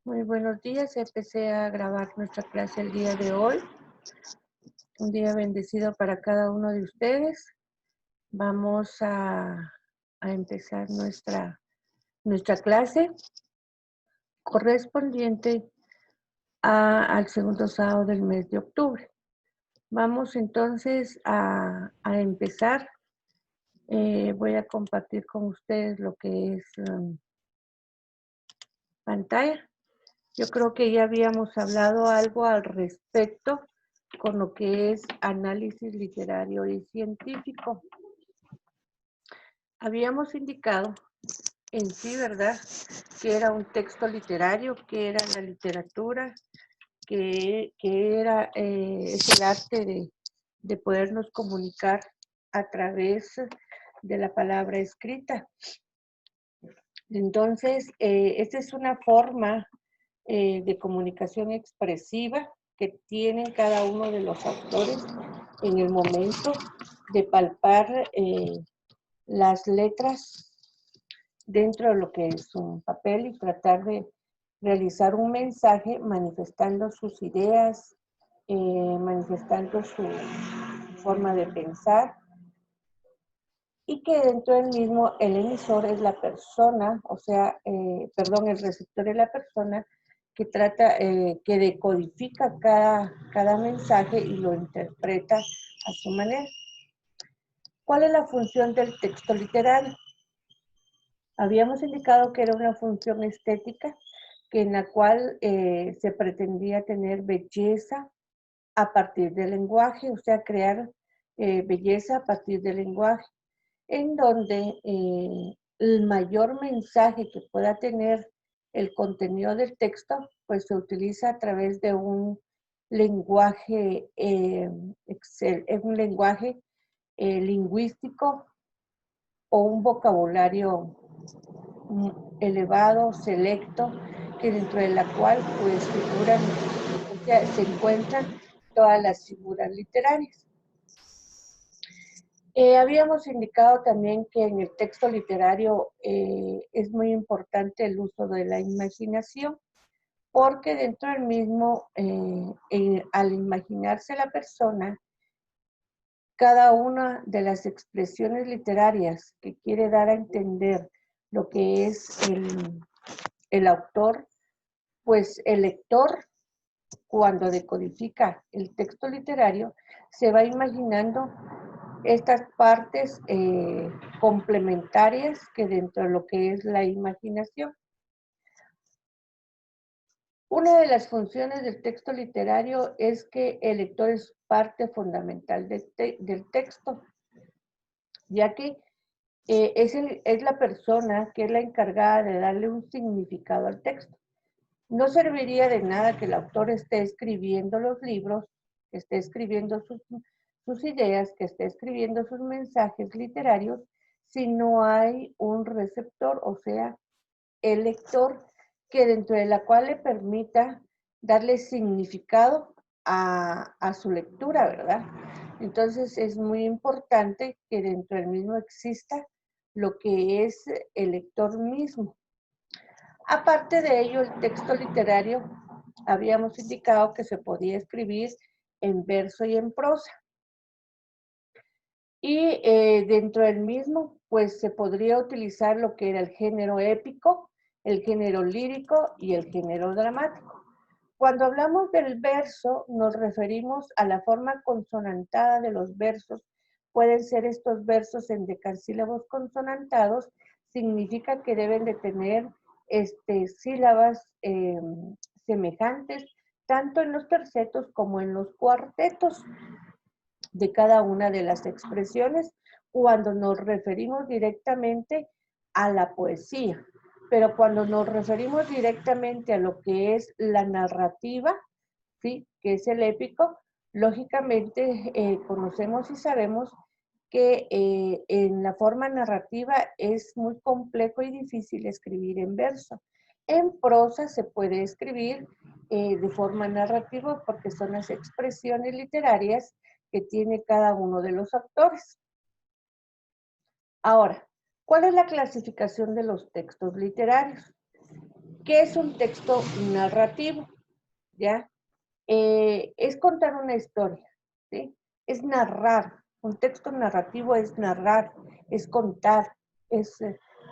Muy buenos días. Empecé a grabar nuestra clase el día de hoy. Un día bendecido para cada uno de ustedes. Vamos a empezar nuestra clase correspondiente al segundo sábado del mes de octubre. Vamos entonces a empezar. Voy a compartir con ustedes lo que es pantalla. Yo creo que ya habíamos hablado algo al respecto con lo que es análisis literario y científico. Habíamos indicado en sí, ¿verdad?, que era un texto literario, que era la literatura, que era es el arte de podernos comunicar a través de la palabra escrita. Entonces, esta es una forma de comunicación expresiva que tienen cada uno de los autores en el momento de palpar las letras dentro de lo que es un papel y tratar de realizar un mensaje manifestando sus ideas, manifestando su forma de pensar, y que dentro del mismo el emisor es la persona, o sea, el receptor es la persona que trata, que decodifica cada mensaje y lo interpreta a su manera. ¿Cuál es la función del texto literario? Habíamos indicado que era una función estética en la cual se pretendía tener belleza a partir del lenguaje, o sea, crear belleza a partir del lenguaje, en donde el mayor mensaje que pueda tener el contenido del texto, pues se utiliza a través de un lenguaje, lingüístico o un vocabulario elevado, selecto, que dentro de la cual pues figuran, o sea, se encuentran todas las figuras literarias. Habíamos indicado también que en el texto literario es muy importante el uso de la imaginación, porque dentro del mismo, al imaginarse la persona, cada una de las expresiones literarias que quiere dar a entender lo que es el autor, pues el lector, cuando decodifica el texto literario, se va imaginando estas partes complementarias que dentro de lo que es la imaginación. Una de las funciones del texto literario es que el lector es parte fundamental del texto, ya que es la persona que es la encargada de darle un significado al texto. No serviría de nada que el autor esté escribiendo los libros, que esté escribiendo sus ideas, que esté escribiendo sus mensajes literarios, si no hay un receptor, o sea, el lector, que dentro de la cual le permita darle significado a su lectura, ¿verdad? Entonces es muy importante que dentro del mismo exista lo que es el lector mismo. Aparte de ello, el texto literario, habíamos indicado que se podía escribir en verso y en prosa. Y dentro del mismo, pues se podría utilizar lo que era el género épico, el género lírico y el género dramático. Cuando hablamos del verso, nos referimos a la forma consonantada de los versos. Pueden ser estos versos en decasílabos consonantados, significa que deben de tener sílabas semejantes, tanto en los tercetos como en los cuartetos de cada una de las expresiones cuando nos referimos directamente a la poesía. Pero cuando nos referimos directamente a lo que es la narrativa, ¿sí?, que es el épico, lógicamente conocemos y sabemos que en la forma narrativa es muy complejo y difícil escribir en verso. En prosa se puede escribir de forma narrativa porque son las expresiones literarias que tiene cada uno de los autores. Ahora, ¿cuál es la clasificación de los textos literarios? ¿Qué es un texto narrativo? ¿Ya? Es contar una historia, ¿sí? Es narrar. Un texto narrativo es narrar, es contar, es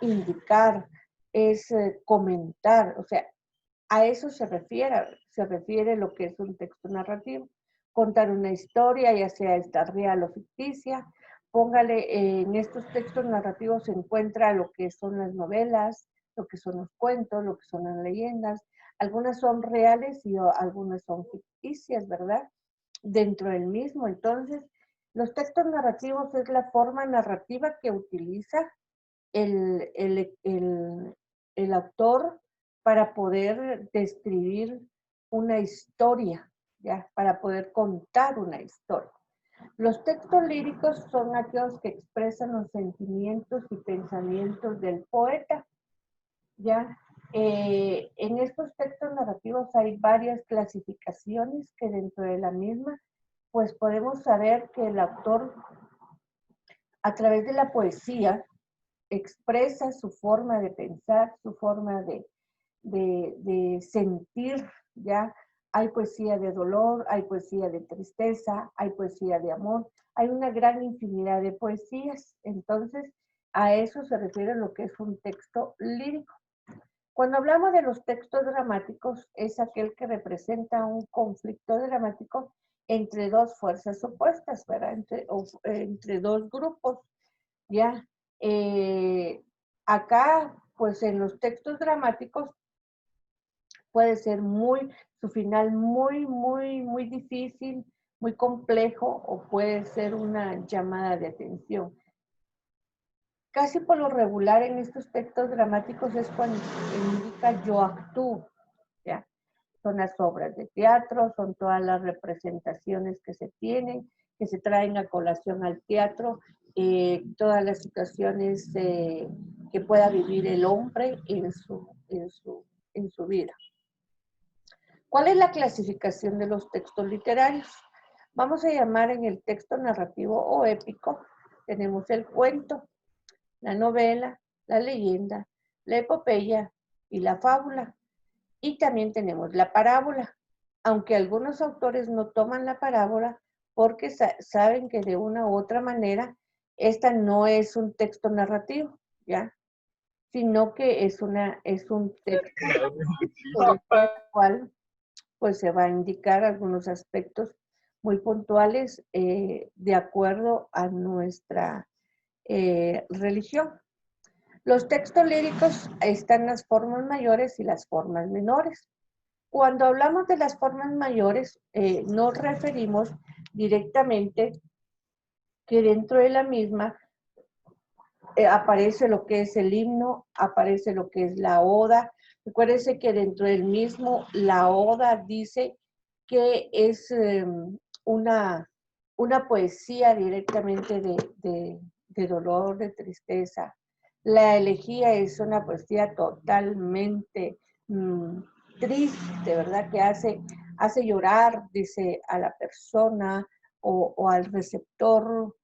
indicar, es comentar. O sea, a eso se refiere lo que es un texto narrativo. Contar una historia, ya sea esta real o ficticia. Póngale, en estos textos narrativos se encuentra lo que son las novelas, lo que son los cuentos, lo que son las leyendas. Algunas son reales y algunas son ficticias, ¿verdad? Dentro del mismo. Entonces, los textos narrativos es la forma narrativa que utiliza el, el, el, el autor para poder describir una historia, ¿ya? Para poder contar una historia. Los textos líricos son aquellos que expresan los sentimientos y pensamientos del poeta, ¿ya? En estos textos narrativos hay varias clasificaciones que dentro de la misma, pues podemos saber que el autor, a través de la poesía, expresa su forma de pensar, su forma de sentir, ¿ya? Hay poesía de dolor, hay poesía de tristeza, hay poesía de amor, hay una gran infinidad de poesías. Entonces, a eso se refiere lo que es un texto lírico. Cuando hablamos de los textos dramáticos, es aquel que representa un conflicto dramático entre dos fuerzas opuestas, ¿verdad? Entre dos grupos, ¿ya? Acá, pues en los textos dramáticos puede ser su final muy difícil, muy complejo, o puede ser una llamada de atención. Casi por lo regular en estos textos dramáticos es cuando indica yo actúo, ¿ya? Son las obras de teatro, son todas las representaciones que se tienen, que se traen a colación al teatro, todas las situaciones que pueda vivir el hombre en su vida. ¿Cuál es la clasificación de los textos literarios? Vamos a llamar en el texto narrativo o épico, tenemos el cuento, la novela, la leyenda, la epopeya y la fábula. Y también tenemos la parábola, aunque algunos autores no toman la parábola porque saben que de una u otra manera esta no es un texto narrativo, ¿ya? Sino que es un texto por el cual pues se va a indicar algunos aspectos muy puntuales de acuerdo a nuestra religión. Los textos líricos están las formas mayores y las formas menores. Cuando hablamos de las formas mayores, nos referimos directamente que dentro de la misma aparece lo que es el himno, aparece lo que es la oda. Recuérdense que dentro del mismo, la oda dice que es una poesía directamente de dolor, de tristeza. La elegía es una poesía totalmente triste, ¿verdad? Que hace llorar, dice, a la persona o al receptor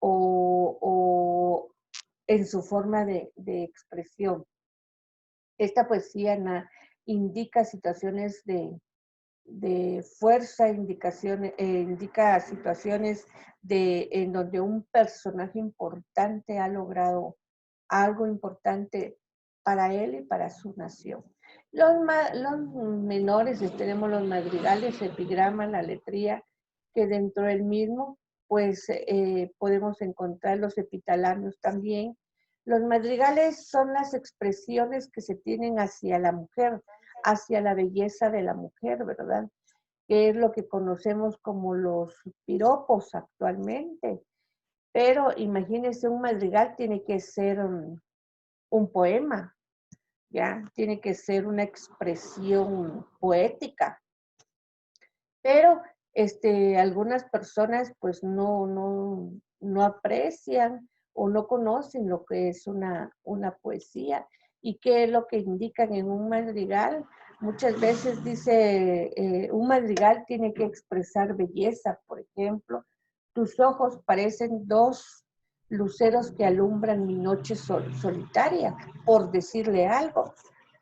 o en su forma de expresión. Esta poesía indica situaciones de fuerza, indica situaciones en donde un personaje importante ha logrado algo importante para él y para su nación. Los menores, tenemos los madrigales, epigramas, la letría, que dentro del mismo, pues podemos encontrar los epitalamios también. Los madrigales son las expresiones que se tienen hacia la mujer, hacia la belleza de la mujer, ¿verdad? Que es lo que conocemos como los piropos actualmente. Pero imagínense, un madrigal tiene que ser un poema, ¿ya? Tiene que ser una expresión poética. Pero algunas personas pues no aprecian o no conocen lo que es una poesía y qué es lo que indican en un madrigal. Muchas veces dice, un madrigal tiene que expresar belleza, por ejemplo. Tus ojos parecen dos luceros que alumbran mi noche solitaria, por decirle algo.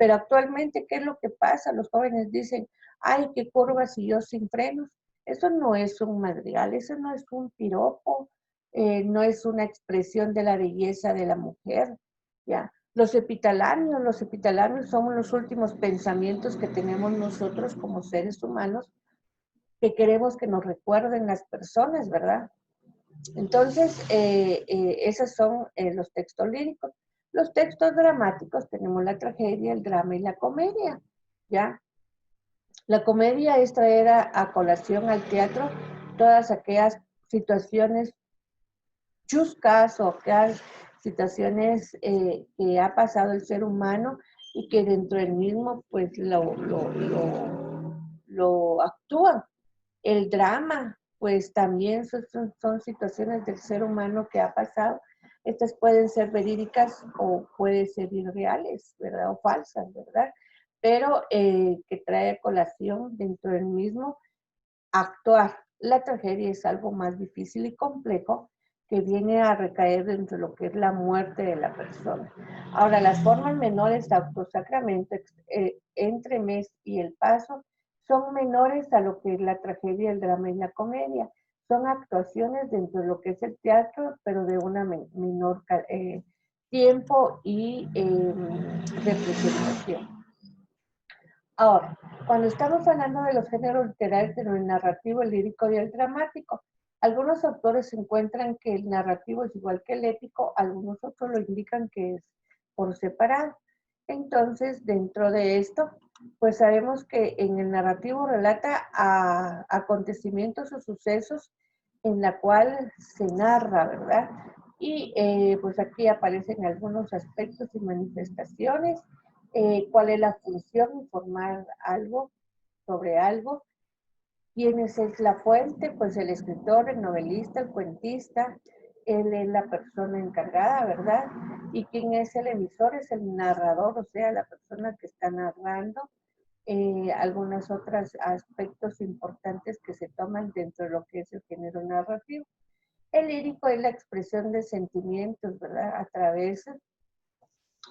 Pero actualmente, ¿qué es lo que pasa? Los jóvenes dicen, ay, qué curvas y yo sin frenos. Eso no es un madrigal, eso no es un piropo, no es una expresión de la belleza de la mujer, ¿ya? Los epitalámios son los últimos pensamientos que tenemos nosotros como seres humanos, que queremos que nos recuerden las personas, ¿verdad? Entonces, esos son los textos líricos. Los textos dramáticos, tenemos la tragedia, el drama y la comedia, ¿ya? La comedia es traer a colación al teatro todas aquellas situaciones chuscas o aquellas situaciones que ha pasado el ser humano y que dentro del mismo pues lo actúan. El drama, pues también son situaciones del ser humano que ha pasado. Estas pueden ser verídicas o pueden ser irreales, ¿verdad? O falsas, ¿verdad? Pero que trae a colación dentro del mismo actuar. La tragedia es algo más difícil y complejo que viene a recaer dentro de lo que es la muerte de la persona. Ahora, las formas menores de autosacramento, entremés y el paso, son menores a lo que es la tragedia, el drama y la comedia. Son actuaciones dentro de lo que es el teatro, pero de una menor tiempo y representación. Ahora, cuando estamos hablando de los géneros literarios, de el narrativo, el lírico y el dramático, algunos autores encuentran que el narrativo es igual que el épico, algunos otros lo indican que es por separado. Entonces, dentro de esto, pues sabemos que en el narrativo relata acontecimientos o sucesos en la cual se narra, ¿verdad? Y pues aquí aparecen algunos aspectos y manifestaciones, cuál es la función, informar algo sobre algo, quién es la fuente, pues el escritor, el novelista, el cuentista, él es la persona encargada, ¿verdad? Y quién es el emisor, es el narrador, o sea, la persona que está narrando. Algunos otros aspectos importantes que se toman dentro de lo que es el género narrativo. El lírico es la expresión de sentimientos, ¿verdad? A través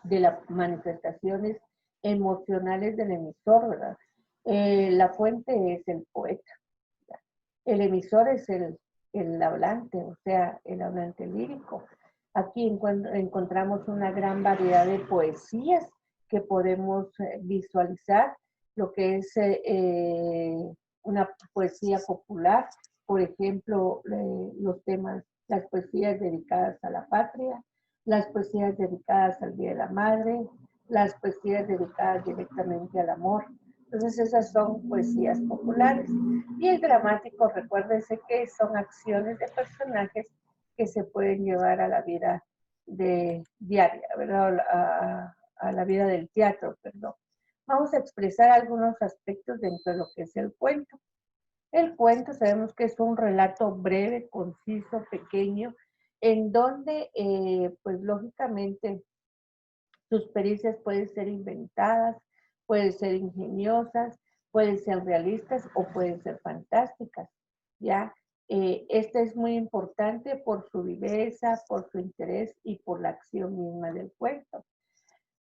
de las manifestaciones emocionales del emisor, ¿verdad? La fuente es el poeta, ¿verdad? El emisor es el hablante, o sea, el hablante lírico. Aquí encontramos una gran variedad de poesías que podemos visualizar, lo que es una poesía popular, por ejemplo, los temas, las poesías dedicadas a la patria, las poesías dedicadas al Día de la Madre, las poesías dedicadas directamente al amor. Entonces esas son poesías populares. Y el dramático, recuérdense que son acciones de personajes que se pueden llevar a la vida diaria, ¿verdad? A la vida del teatro, perdón. Vamos a expresar algunos aspectos dentro de lo que es el cuento. El cuento sabemos que es un relato breve, conciso, pequeño, en donde, pues lógicamente, sus pericias pueden ser inventadas, pueden ser ingeniosas, pueden ser realistas o pueden ser fantásticas, ¿ya? Esta es muy importante por su viveza, por su interés y por la acción misma del cuento.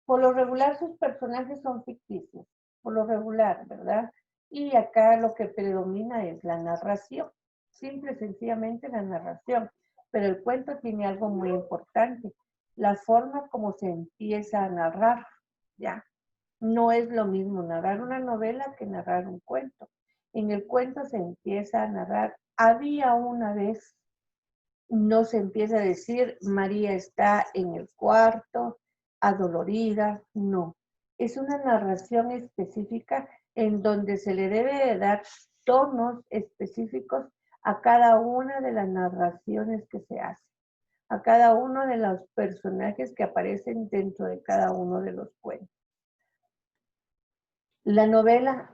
Por lo regular sus personajes son ficticios, por lo regular, ¿verdad? Y acá lo que predomina es la narración, simple y sencillamente la narración. Pero el cuento tiene algo muy importante, la forma como se empieza a narrar, ¿ya? No es lo mismo narrar una novela que narrar un cuento. En el cuento se empieza a narrar, había una vez, no se empieza a decir, María está en el cuarto, adolorida, no. Es una narración específica en donde se le debe de dar tonos específicos a cada una de las narraciones que se hacen, a cada uno de los personajes que aparecen dentro de cada uno de los cuentos. La novela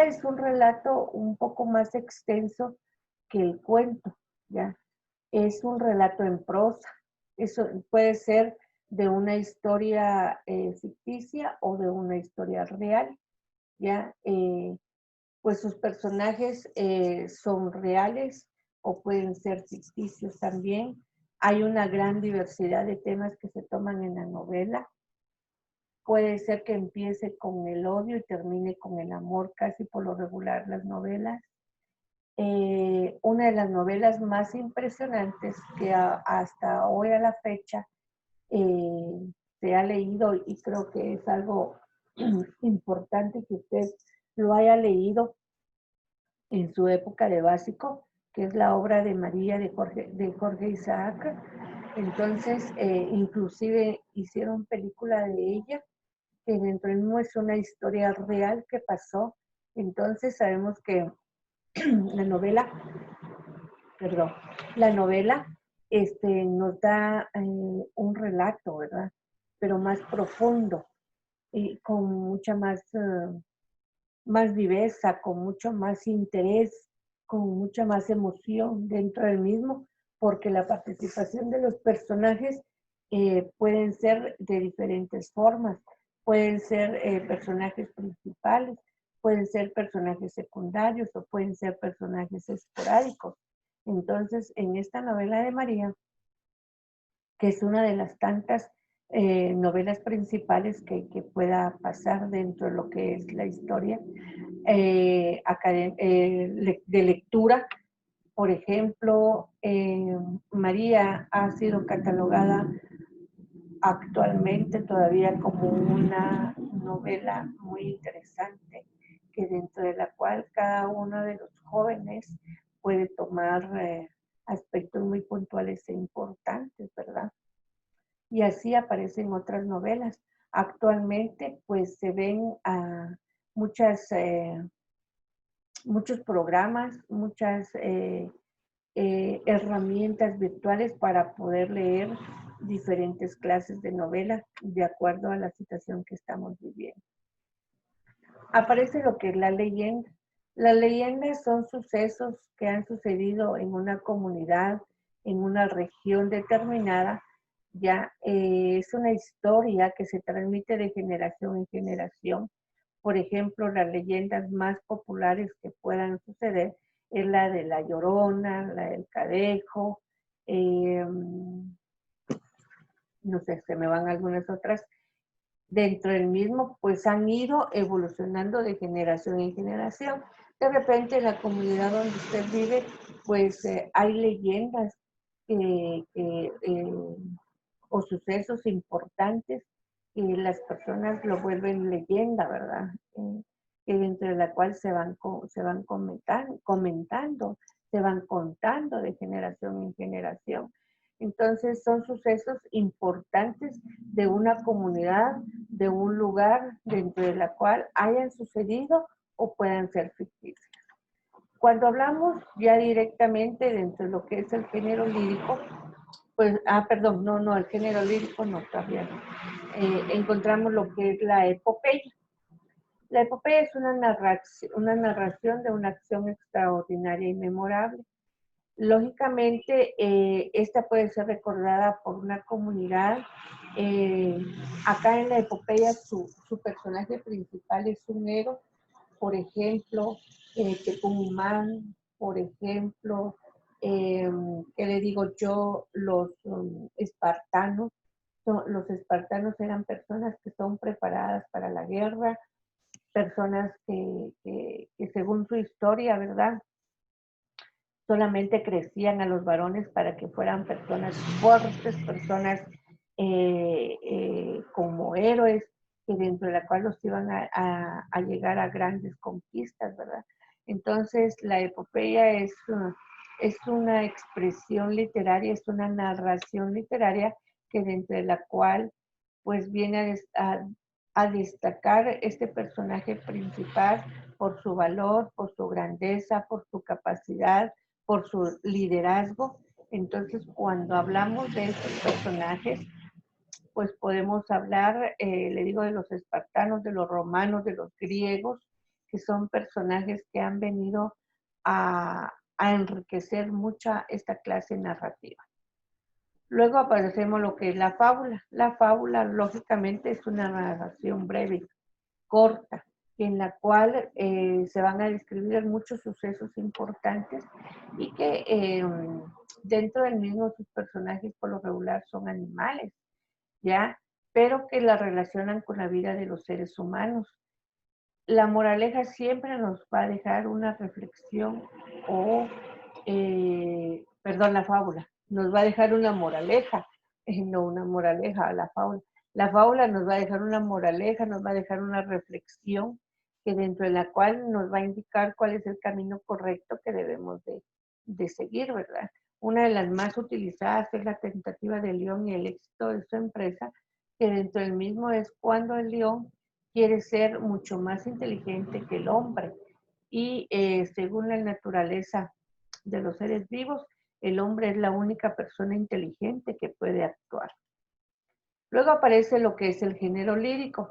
es un relato un poco más extenso que el cuento, ¿ya? Es un relato en prosa. Eso puede ser de una historia ficticia o de una historia real, ¿ya? Pues sus personajes son reales o pueden ser ficticios también. Hay una gran diversidad de temas que se toman en la novela. puede ser que empiece con el odio y termine con el amor, casi por lo regular las novelas. Una de las novelas más impresionantes que hasta hoy a la fecha se ha leído, y creo que es algo importante que usted lo haya leído en su época de básico, que es la obra de María de Jorge Isaac. Entonces, inclusive hicieron película de ella, que dentro del mismo es una historia real que pasó. Entonces, sabemos que la novela, perdón, la novela nos da un relato, ¿verdad? Pero más profundo y con mucha más viveza, con mucho más interés, con mucha más emoción dentro del mismo, porque la participación de los personajes pueden ser de diferentes formas. Pueden ser personajes principales, pueden ser personajes secundarios o pueden ser personajes esporádicos. Entonces, en esta novela de María, que es una de las tantas novelas principales que pueda pasar dentro de lo que es la historia de lectura. Por ejemplo, María ha sido catalogada actualmente todavía como una novela muy interesante, que dentro de la cual cada uno de los jóvenes puede tomar aspectos muy puntuales e importantes, ¿verdad? Y así aparecen otras novelas. Actualmente, pues se ven muchos programas, muchas herramientas virtuales para poder leer diferentes clases de novelas de acuerdo a la situación que estamos viviendo. Aparece lo que es la leyenda. Las leyendas son sucesos que han sucedido en una comunidad, en una región determinada. Ya es una historia que se transmite de generación en generación. Por ejemplo, las leyendas más populares que puedan suceder es la de La Llorona, la del Cadejo, no sé, se me van algunas otras. Dentro del mismo, pues han ido evolucionando de generación en generación. De repente en la comunidad donde usted vive, pues hay leyendas o sucesos importantes que las personas lo vuelven leyenda, ¿verdad? Que dentro de la cual se van comentando, se van contando de generación en generación. Entonces son sucesos importantes de una comunidad, de un lugar dentro de la cual hayan sucedido o puedan ser ficticios. Cuando hablamos ya directamente dentro de lo que es el género lírico, pues, perdón, no, el género lírico no, todavía no. Encontramos lo que es la epopeya. La epopeya es una narración de una acción extraordinaria y memorable. Lógicamente, esta puede ser recordada por una comunidad. Acá en la epopeya su personaje principal es un héroe, por ejemplo, Tecumán, por ejemplo, ¿qué le digo yo? Los espartanos. Los espartanos eran personas que son preparadas para la guerra, personas que según su historia, ¿verdad? Solamente crecían a los varones para que fueran personas fuertes, personas como héroes, que dentro de la cual los iban a llegar a grandes conquistas, ¿verdad? Entonces, la epopeya es una expresión literaria, es una narración literaria que dentro de la cual pues viene a destacar este personaje principal por su valor, por su grandeza, por su capacidad, por su liderazgo. Entonces, cuando hablamos de estos personajes, pues podemos hablar, le digo, de los espartanos, de los romanos, de los griegos, que son personajes que han venido a enriquecer mucha esta clase narrativa. Luego aparecemos lo que es la fábula. La fábula, lógicamente, es una narración breve, corta, en la cual se van a describir muchos sucesos importantes y que dentro del mismo sus personajes por lo regular son animales, ¿ya? pero que la relacionan con la vida de los seres humanos. La moraleja siempre nos va a dejar una reflexión o, perdón, la fábula, nos va a dejar una moraleja, no una moraleja, la fábula. La fábula nos va a dejar una moraleja, nos va a dejar una reflexión que dentro de la cual nos va a indicar cuál es el camino correcto que debemos de seguir, ¿verdad? Una de las más utilizadas es la tentativa del león y el éxito de su empresa, que dentro del mismo es cuando el león quiere ser mucho más inteligente que el hombre. Y según la naturaleza de los seres vivos, el hombre es la única persona inteligente que puede actuar. Luego aparece lo que es el género lírico.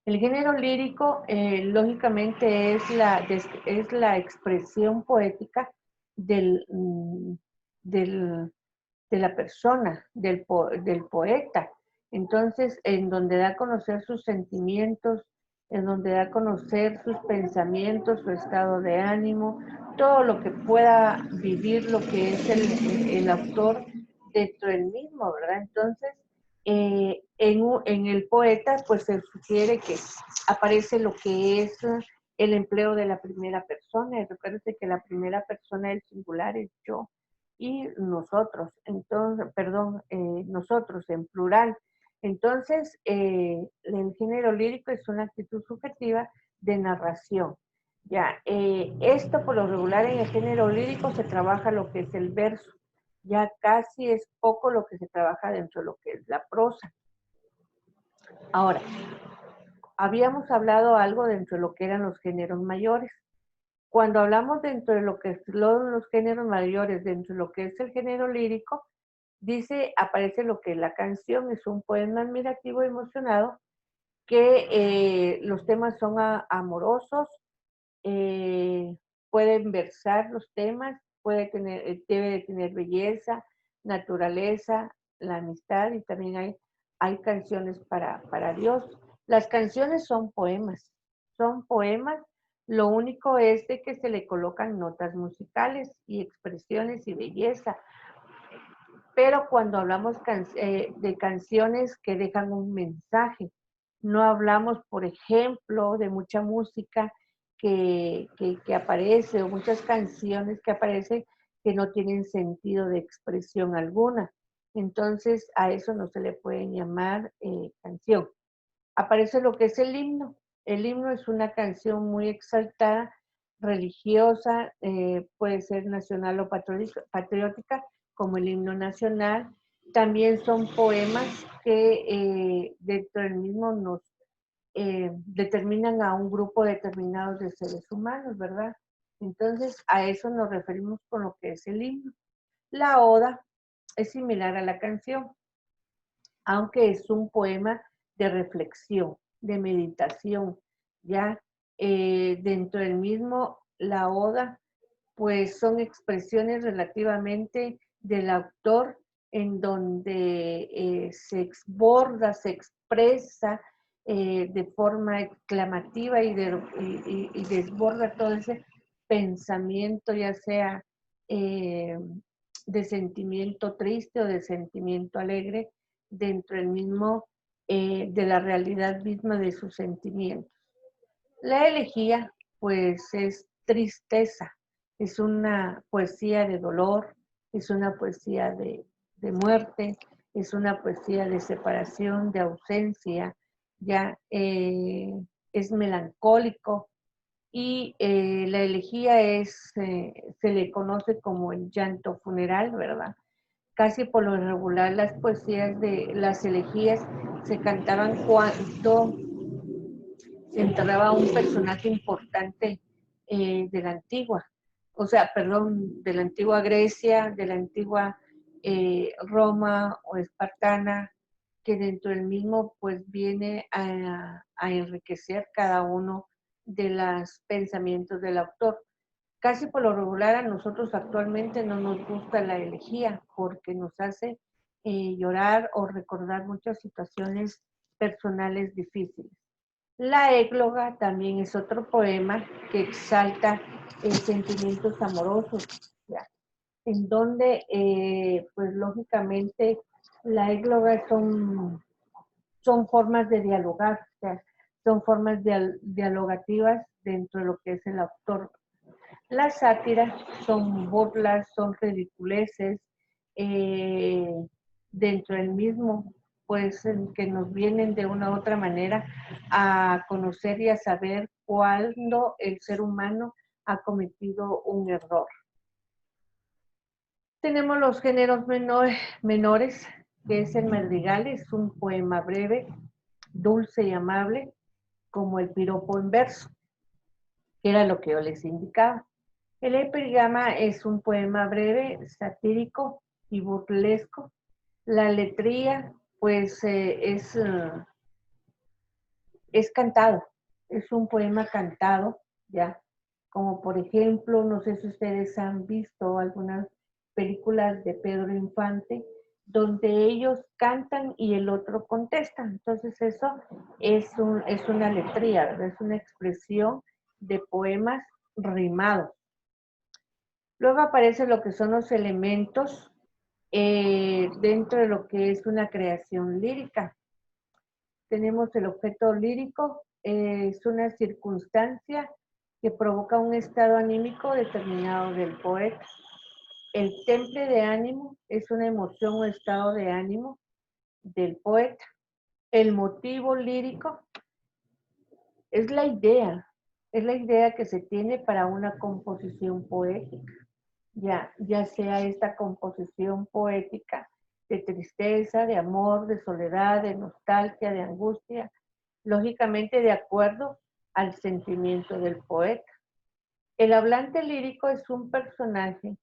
El género lírico, lógicamente, es la expresión poética del, del, de la persona, del poeta. Entonces, en donde da a conocer sus sentimientos, en donde da a conocer sus pensamientos, su estado de ánimo, todo lo que pueda vivir lo que es el autor dentro del mismo, ¿verdad? Entonces, en el poeta, pues se sugiere que aparece lo que es el empleo de la primera persona. Y recuerden que la primera persona del singular es yo y nosotros, entonces, perdón, nosotros en plural. Entonces, el género lírico es una actitud subjetiva de narración. Ya, esto por lo regular en el género lírico se trabaja lo que es el verso. Ya casi es poco lo que se trabaja dentro de lo que es la prosa. Ahora, habíamos hablado algo dentro de lo que eran los géneros mayores. Cuando hablamos dentro de lo que es los géneros mayores, dentro de lo que es el género lírico, aparece lo que la canción es un poema admirativo y emocionado, que los temas son amorosos, pueden versar los temas, debe de tener belleza, naturaleza, la amistad, y también hay canciones para Dios. Las canciones son poemas, lo único es de que se le colocan notas musicales y expresiones y belleza. Pero cuando hablamos de canciones que dejan un mensaje, no hablamos, por ejemplo, de mucha música que aparece o muchas canciones que aparecen que no tienen sentido de expresión alguna. Entonces, a eso no se le puede llamar canción. Aparece lo que es el himno. El himno es una canción muy exaltada, religiosa, puede ser nacional o patriótica, como el himno nacional. También son poemas que dentro del mismo nos determinan a un grupo determinado de seres humanos, ¿verdad? Entonces, a eso nos referimos con lo que es el himno. La oda es similar a la canción, aunque es un poema de reflexión, de meditación, ¿ya? Dentro del mismo, la oda, pues son expresiones relativamente del autor en donde se exborda, se expresa de forma exclamativa y desborda todo ese pensamiento, ya sea de sentimiento triste o de sentimiento alegre, dentro del mismo, de la realidad misma de sus sentimientos. La elegía, pues, es tristeza, es una poesía de dolor, es una poesía de muerte, es una poesía de separación, de ausencia, ya es melancólico, y la elegía se le conoce como el llanto funeral, ¿verdad? Casi por lo regular las poesías de las elegías se cantaban cuando se enterraba a un personaje importante de la antigua, o sea, perdón, de la antigua Grecia, de la antigua Roma o espartana, que dentro del mismo pues viene a enriquecer cada uno de los pensamientos del autor. Casi por lo regular a nosotros actualmente no nos gusta la elegía porque nos hace llorar o recordar muchas situaciones personales difíciles. La égloga también es otro poema que exalta sentimientos amorosos, ¿ya? En donde, pues lógicamente, la égloga son son formas de dialogar, o sea, son formas dialogativas dentro de lo que es el autor. La sátira son burlas, son ridiculeces, eh, dentro del mismo, pues que nos vienen de una u otra manera a conocer y a saber cuándo el ser humano ha cometido un error. Tenemos los géneros menores, que es el madrigal, es un poema breve, dulce y amable, como el piropo en verso, que era lo que yo les indicaba. El epigrama es un poema breve, satírico y burlesco. La letría, pues, es cantado, es un poema cantado, ¿ya? Como por ejemplo, no sé si ustedes han visto algunas películas de Pedro Infante, donde ellos cantan y el otro contesta. Entonces eso es una letría, ¿verdad? Es una expresión de poemas rimados. Luego aparece lo que son los elementos dentro de lo que es una creación lírica. Tenemos el objeto lírico, es una circunstancia que provoca un estado anímico determinado del poeta. El temple de ánimo es una emoción o estado de ánimo del poeta. El motivo lírico es la idea que se tiene para una composición poética. Ya sea esta composición poética de tristeza, de amor, de soledad, de nostalgia, de angustia, lógicamente de acuerdo al sentimiento del poeta. El hablante lírico es un personaje,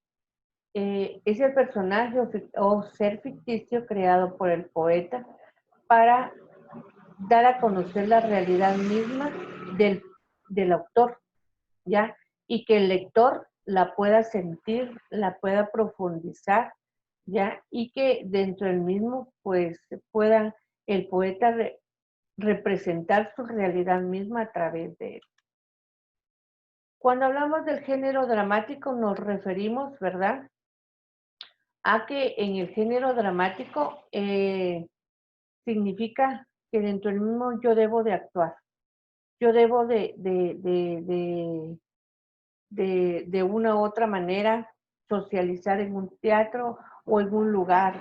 es el personaje o ser ficticio creado por el poeta para dar a conocer la realidad misma del autor, ¿ya? Y que el lector la pueda sentir, la pueda profundizar, ¿ya? Y que dentro del mismo, pues, pueda el poeta representar su realidad misma a través de él. Cuando hablamos del género dramático nos referimos, ¿verdad?, a que en el género dramático significa que dentro del mismo yo debo de actuar. Yo debo de una u otra manera socializar en un teatro o en un lugar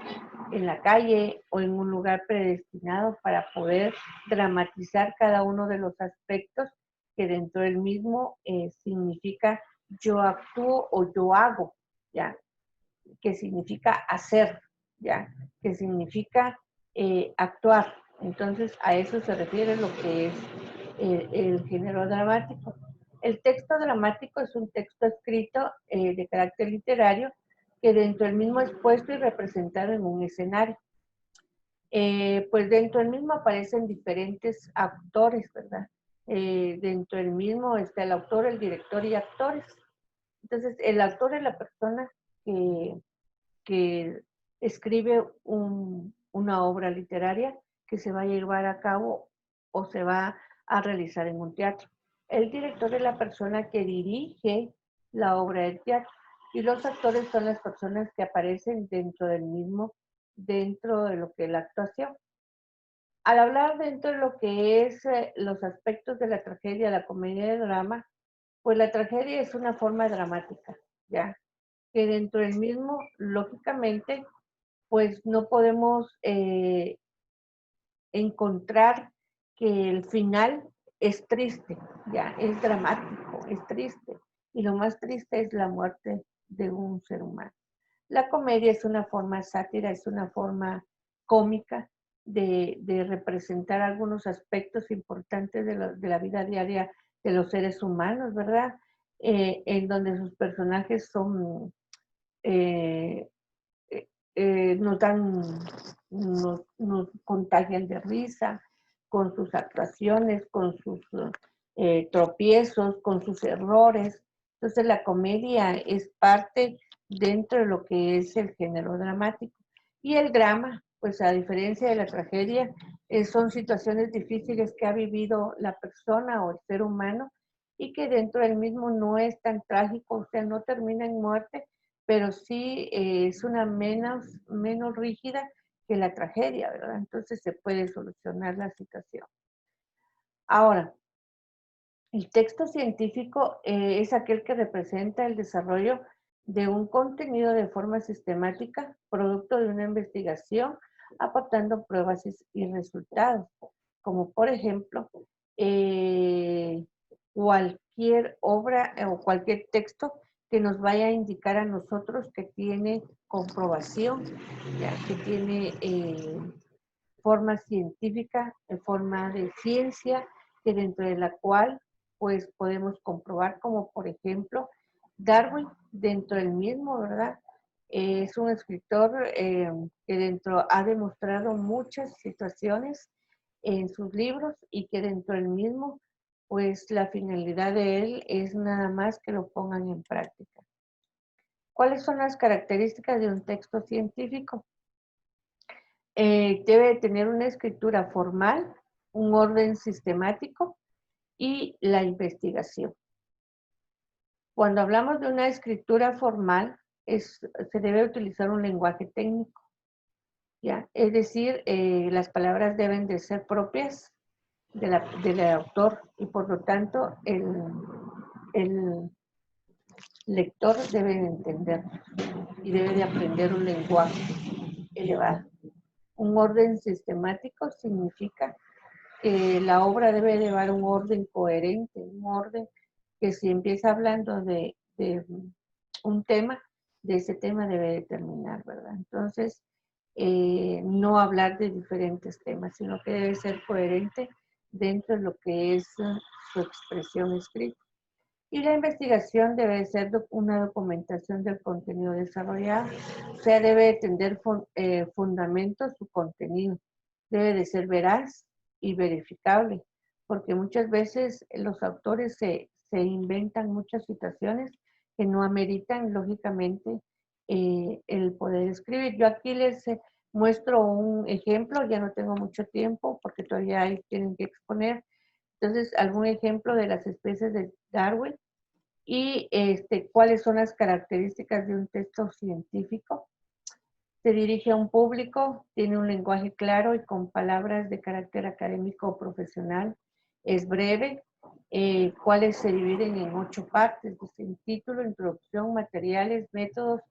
en la calle o en un lugar predestinado para poder dramatizar cada uno de los aspectos que dentro del mismo significa yo actúo o yo hago, ¿ya? Que significa hacer, ¿ya? Que significa actuar. Entonces, a eso se refiere lo que es el género dramático. El texto dramático es un texto escrito de carácter literario que dentro del mismo es puesto y representado en un escenario. Pues dentro del mismo aparecen diferentes actores, ¿verdad? Dentro del mismo está el autor, el director y actores. Entonces, el actor es la persona que escribe una obra literaria que se va a llevar a cabo o se va a realizar en un teatro. El director es la persona que dirige la obra del teatro y los actores son las personas que aparecen dentro del mismo, dentro de lo que es la actuación. Al hablar dentro de lo que es los aspectos de la tragedia, la comedia y el drama, pues la tragedia es una forma dramática, ¿ya? Que dentro del mismo, lógicamente, pues no podemos encontrar que el final es triste, ya, es dramático, es triste. Y lo más triste es la muerte de un ser humano. La comedia es una forma sátira, es una forma cómica de representar algunos aspectos importantes de la vida diaria de los seres humanos, ¿verdad? En donde sus personajes son eh, nos dan, nos contagian de risa con sus actuaciones, con sus tropiezos, con sus errores. Entonces la comedia es parte dentro de lo que es el género dramático. Y el drama, pues a diferencia de la tragedia, son situaciones difíciles que ha vivido la persona o el ser humano y que dentro del mismo no es tan trágico, o sea, no termina en muerte, pero sí es una menos rígida que la tragedia, ¿verdad? Entonces se puede solucionar la situación. Ahora, el texto científico es aquel que representa el desarrollo de un contenido de forma sistemática, producto de una investigación, aportando pruebas y resultados, como por ejemplo, cualquier obra o cualquier texto que nos vaya a indicar a nosotros que tiene comprobación, ya que tiene forma científica, forma de ciencia, que dentro de la cual pues podemos comprobar, como por ejemplo Darwin, dentro del mismo, ¿verdad? Es un escritor que dentro ha demostrado muchas situaciones en sus libros y que dentro del mismo, pues la finalidad de él es nada más que lo pongan en práctica. ¿Cuáles son las características de un texto científico? Debe tener una escritura formal, un orden sistemático y la investigación. Cuando hablamos de una escritura formal, se debe utilizar un lenguaje técnico, ¿ya? Es decir, las palabras deben de ser propias del autor y por lo tanto el lector debe entender y debe de aprender un lenguaje elevado. Un orden sistemático significa que la obra debe llevar un orden coherente, un orden que si empieza hablando de un tema, de ese tema debe determinar, ¿verdad? Entonces, no hablar de diferentes temas, sino que debe ser coherente dentro de lo que es su expresión escrita. Y la investigación debe ser una documentación del contenido desarrollado, o sea, debe tener fundamentos su contenido, debe de ser veraz y verificable, porque muchas veces los autores se inventan muchas situaciones que no ameritan, lógicamente, el poder escribir. Yo aquí les muestro un ejemplo, ya no tengo mucho tiempo porque todavía ahí tienen que exponer. Entonces, algún ejemplo de las especies de Darwin y cuáles son las características de un texto científico. Se dirige a un público, tiene un lenguaje claro y con palabras de carácter académico o profesional. Es breve, cuáles se dividen en 8 partes, sin título, introducción, materiales, métodos,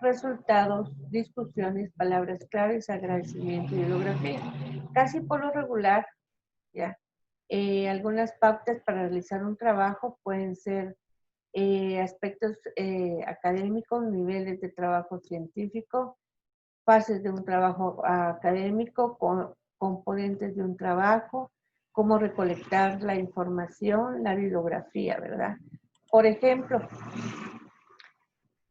resultados, discusiones, palabras claves, agradecimiento y bibliografía. Casi por lo regular, ya, algunas pautas para realizar un trabajo pueden ser aspectos académicos, niveles de trabajo científico, fases de un trabajo académico, componentes de un trabajo, cómo recolectar la información, la bibliografía, ¿verdad? Por ejemplo,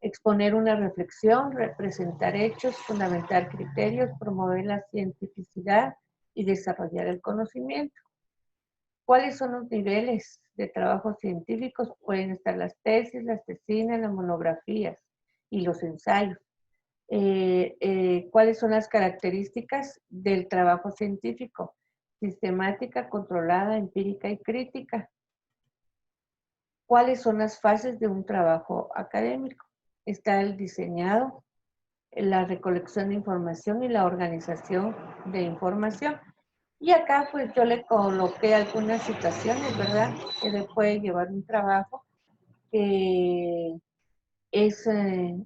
exponer una reflexión, representar hechos, fundamentar criterios, promover la cientificidad y desarrollar el conocimiento. ¿Cuáles son los niveles de trabajos científicos? Pueden estar las tesis, las tesinas, las monografías y los ensayos. ¿Cuáles son las características del trabajo científico? Sistemática, controlada, empírica y crítica. ¿Cuáles son las fases de un trabajo académico? Está el diseñado, la recolección de información y la organización de información. Y acá pues yo le coloqué algunas situaciones, ¿verdad? Que le puede llevar un trabajo que es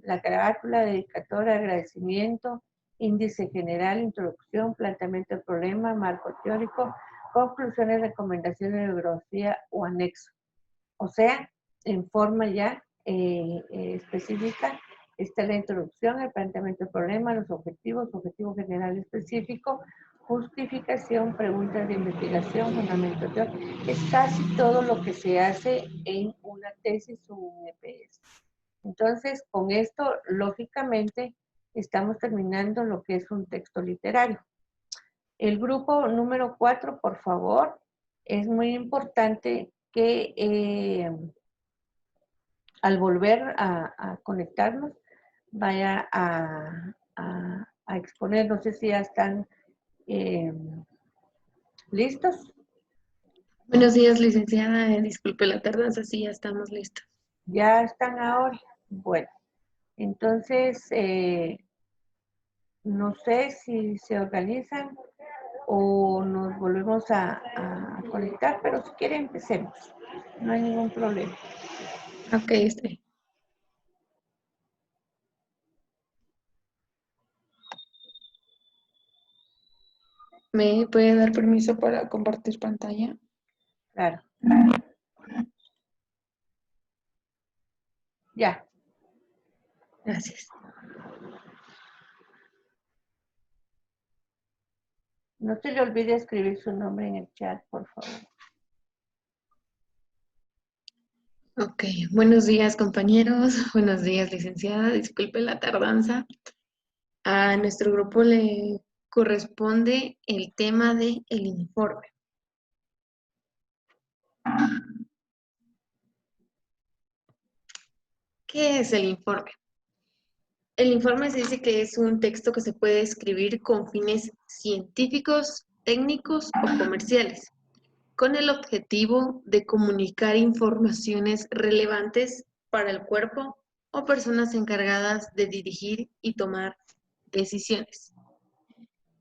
la carátula, dedicatoria, agradecimiento, índice general, introducción, planteamiento del problema, marco teórico, conclusiones, recomendaciones, bibliografía o anexo. O sea, en forma ya específica está la introducción, el planteamiento del problema, los objetivos, objetivo general específico, justificación, preguntas de investigación, fundamento teórico. Es casi todo lo que se hace en una tesis o un EPS. Entonces, con esto, lógicamente, estamos terminando lo que es un texto literario. El grupo número 4, por favor, es muy importante que al volver a conectarnos, vaya a exponer. No sé si ya están listos. Buenos días, licenciada. Disculpe la tardanza, sí, ya estamos listos. Ya están ahora. Bueno, entonces No sé si se organizan o nos volvemos a conectar, pero si quieren empecemos. No hay ningún problema. Ok, estoy. ¿Me puede dar permiso para compartir pantalla? Claro. Ya. Gracias. No se le olvide escribir su nombre en el chat, por favor. Ok, buenos días compañeros, buenos días licenciada, disculpe la tardanza. A nuestro grupo le corresponde el tema de el informe. ¿Qué es el informe? El informe se dice que es un texto que se puede escribir con fines científicos, técnicos o comerciales, con el objetivo de comunicar informaciones relevantes para el cuerpo o personas encargadas de dirigir y tomar decisiones.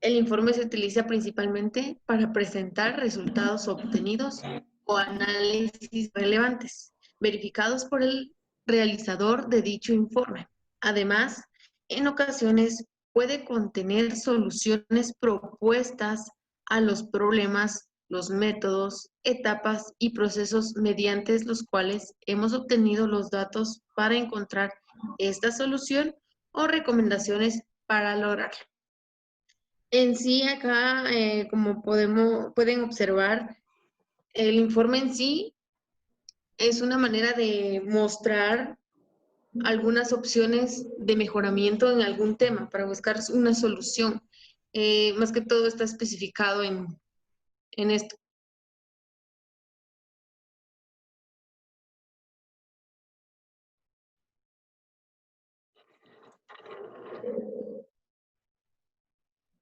El informe se utiliza principalmente para presentar resultados obtenidos o análisis relevantes, verificados por el realizador de dicho informe. Además, en ocasiones puede contener soluciones propuestas a los problemas, los métodos, etapas y procesos mediante los cuales hemos obtenido los datos para encontrar esta solución o recomendaciones para lograrlo. En sí, acá, como pueden observar, el informe en sí es una manera de mostrar algunas opciones de mejoramiento en algún tema para buscar una solución. Más que todo está especificado en esto.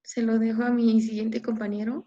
Se lo dejo a mi siguiente compañero.